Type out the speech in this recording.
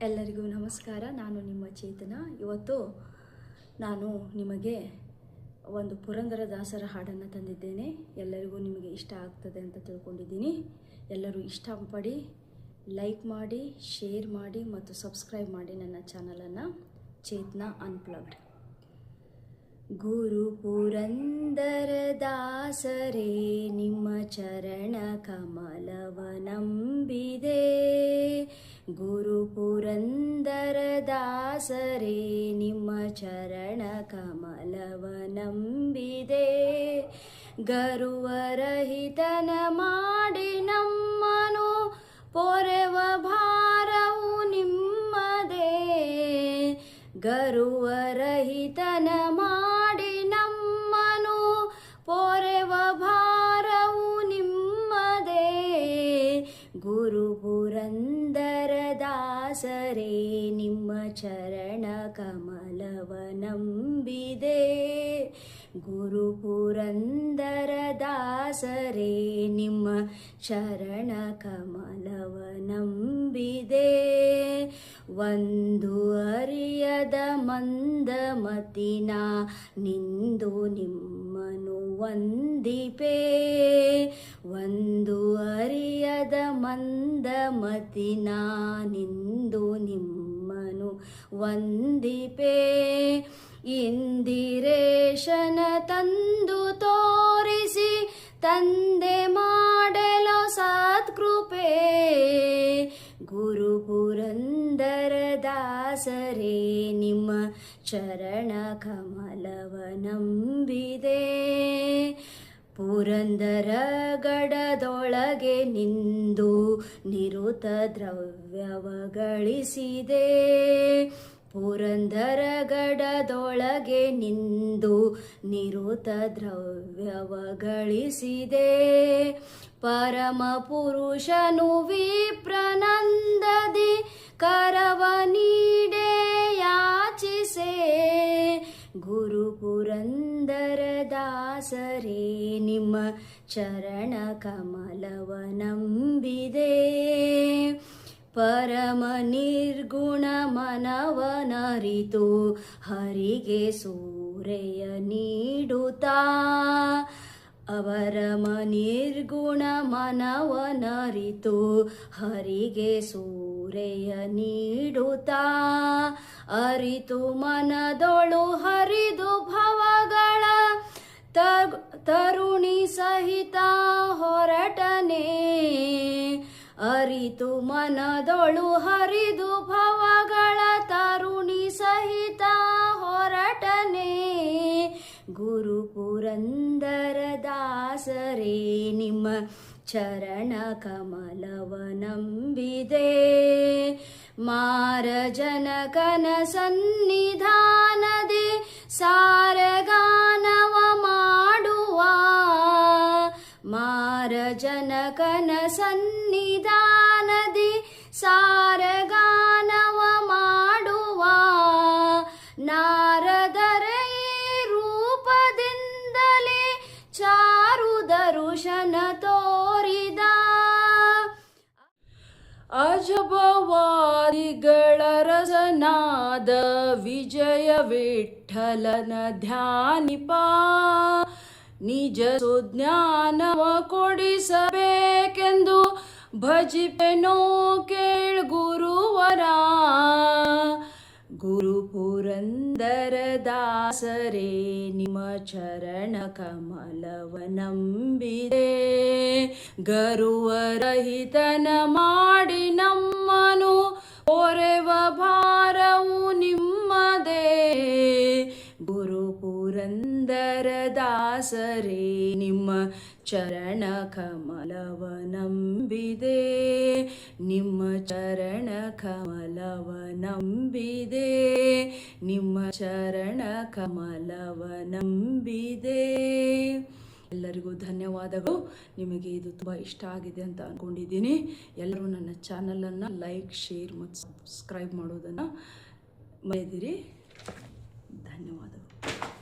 ಎಲ್ಲರಿಗೂ ನಮಸ್ಕಾರ. ನಾನು ನಿಮ್ಮ ಚೇತನ. ಇವತ್ತು ನಾನು ನಿಮಗೆ ಒಂದು ಪುರಂದರದಾಸರ ಹಾಡನ್ನು ತಂದಿದ್ದೇನೆ. ಎಲ್ಲರಿಗೂ ನಿಮಗೆ ಇಷ್ಟ ಆಗ್ತದೆ ಅಂತ ತಿಳ್ಕೊಂಡಿದ್ದೀನಿ. ಎಲ್ಲರೂ ಇಷ್ಟಪಡಿ ಲೈಕ್ ಮಾಡಿ, ಶೇರ್ ಮಾಡಿ ಮತ್ತು ಸಬ್ಸ್ಕ್ರೈಬ್ ಮಾಡಿ ನನ್ನ ಚಾನಲನ್ನು, ಚೇತನ ಅನ್ಪ್ಲಗ್ಡ್. ಗುರು ಪುರಂದರದಾಸರೇ, ನಿಮ್ಮ ಚರಣ ಕಮಲವ ನಂಬಿದೆ. ಗುರು ಪುರಂದರದಾಸರೇ, ನಿಮ್ಮ ಚರಣ ಕಮಲವ ನಂಬಿದೆ. ಗರುವರಹಿತನ ಮಾಡಿ ನಮ್ಮನು ಪೊರೆವ ಭಾರವು ನಿಮ್ಮದೇ. ಗರುವರಹಿತನ ಮಾಡಿ ನಮ್ಮನು ಪೊರೆವ ಭಾರವು ನಿಮ್ಮದೇ. ಗುರು ಪುರಂದರದಾಸರೇ, ನಿಮ್ಮ ಚರಣ ಕಮಲವ ನಂಬಿದೆ. ಗುರು ಪುರಂದರದಾಸರೇ, ನಿಮ್ಮ ಚರಣ ಕಮಲವ ನಂಬಿದೆ. ಒಂದು ಅರಿಯದ ಮಂದಮತಿನ ನಿಂದು ನಿಮ್ಮನು ವಂದಿಪೆ. ಒಂದು ಅರಿಯದ ಮಂದಮತಿನ ನಿಂದು ನಿಮ್ಮನು ವಂದಿಪೆ. ಇಂದಿರೇಶನ ತಂದು ತೋರಿಸಿ ತಂದೆ ಮಾಡಲು ಸತ್ಕೃಪೆ. ಗುರು ಪುರಂದರದಾಸರೇ, ನಿಮ್ಮ ಚರಣ ಕಮಲವ ನಂಬಿದೆ. ಪುರಂದರ ಗಡದೊಳಗೆ ನಿಂದು ನಿರುತ ದ್ರವ್ಯವ ಗಳಿಸಿದೆ. ಪುರಂದರ ಗಡದೊಳಗೆ ನಿಂದು ನಿರುತ ದ್ರವ್ಯವ ಗಳಿಸಿದೆ. ಪರಮ ಪುರುಷನು ವಿಪ್ರನಂದದಿ ಕರವ ನೀಡೆ ಯಾಚಿಸೆ. ಗುರು ಪುರಂದರದಾಸರೇ, ನಿಮ್ಮ ಚರಣ ಕಮಲವ ನಂಬಿದೆ. ಪರಮ ನಿರ್ಗುಣ ಮನವನರಿತು ಹರಿಗೆ ಸೂರೆಯ ನೀಡುತ್ತಾ. ಅವರಮ ನಿರ್ಗುಣ ಮನವನರಿತು ಹರಿಗೆ ಸೂರೆಯ ನೀಡುತ್ತಾ. ಅರಿತು ಮನದೊಳು ಹರಿದು ಭವಗಳ ತರುಣಿ ಸಹಿತ ಹೊರಟನೆ. ಅರಿತು ಮನದೊಳು ಹರಿದು ಭವಗಳ ತರುಣಿ ಸಹಿತ ಹೊರಟನೆ. ಗುರು ಪುರಂದರದಾಸರೇ, ನಿಮ್ಮ ಚರಣ ಕಮಲವ ನಂಬಿದೆ. ಮಾರ ಜನಕನ ಸನ್ನಿಧಾನದಿ ಸಾರಗಾನವ ಮಾಡುವ. ಮಾರ ಜನಕನ ಸನ್ನಿಧಾನದಿ ಸಾರಗಾನವ ಮಾಡುವ. ನಾರದರ ಈ ರೂಪದಿಂದಲೇ ಚಾರು ದರುಶನ ತೋರಿದ. ಅಜಬವಾದಿಗಳ ರಸನಾದ ವಿಜಯ ವಿಠಲನ ಧ್ಯಾನಿಪ. ನಿಜ ಸುಜ್ಞಾನವ ಕೊಡಿಸಬೇಕೆಂದು ಭಜಿಪೆನೋ ಕೇಳ್ ಗುರುವರ. ಗುರು ಪುರಂದರದಾಸರೇ, ನಿಮ್ಮ ಚರಣ ಕಮಲವ ನಂಬಿದೆ. ಗರುವರಹಿತನ ಮಾಡಿ ನಮ್ಮನು ಪೊರೆವ ಭಾರವು ನಿಮ್ಮದೇ. ಗುರು ಪುರಂದರದಾಸರೇ, ನಿಮ್ಮ ಚರಣ ಕಮಲವ ನಂಬಿದೆ. ನಿಮ್ಮ ಚರಣ ಕಮಲವ ನಂಬಿದೆ. ನಿಮ್ಮ ಚರಣ ಕಮಲವ ನಂಬಿದೆ. ಎಲ್ಲರಿಗೂ ಧನ್ಯವಾದಗಳು. ನಿಮಗೆ ಇದು ತುಂಬ ಇಷ್ಟ ಆಗಿದೆ ಅಂತ ಅಂದ್ಕೊಂಡಿದ್ದೀನಿ. ಎಲ್ಲರೂ ನನ್ನ ಚಾನಲನ್ನು ಲೈಕ್, ಶೇರ್ ಮತ್ತು ಸಬ್ಸ್ಕ್ರೈಬ್ ಮಾಡೋದನ್ನು ಮರೆಯದಿರಿ. ಧನ್ಯವಾದಗಳು.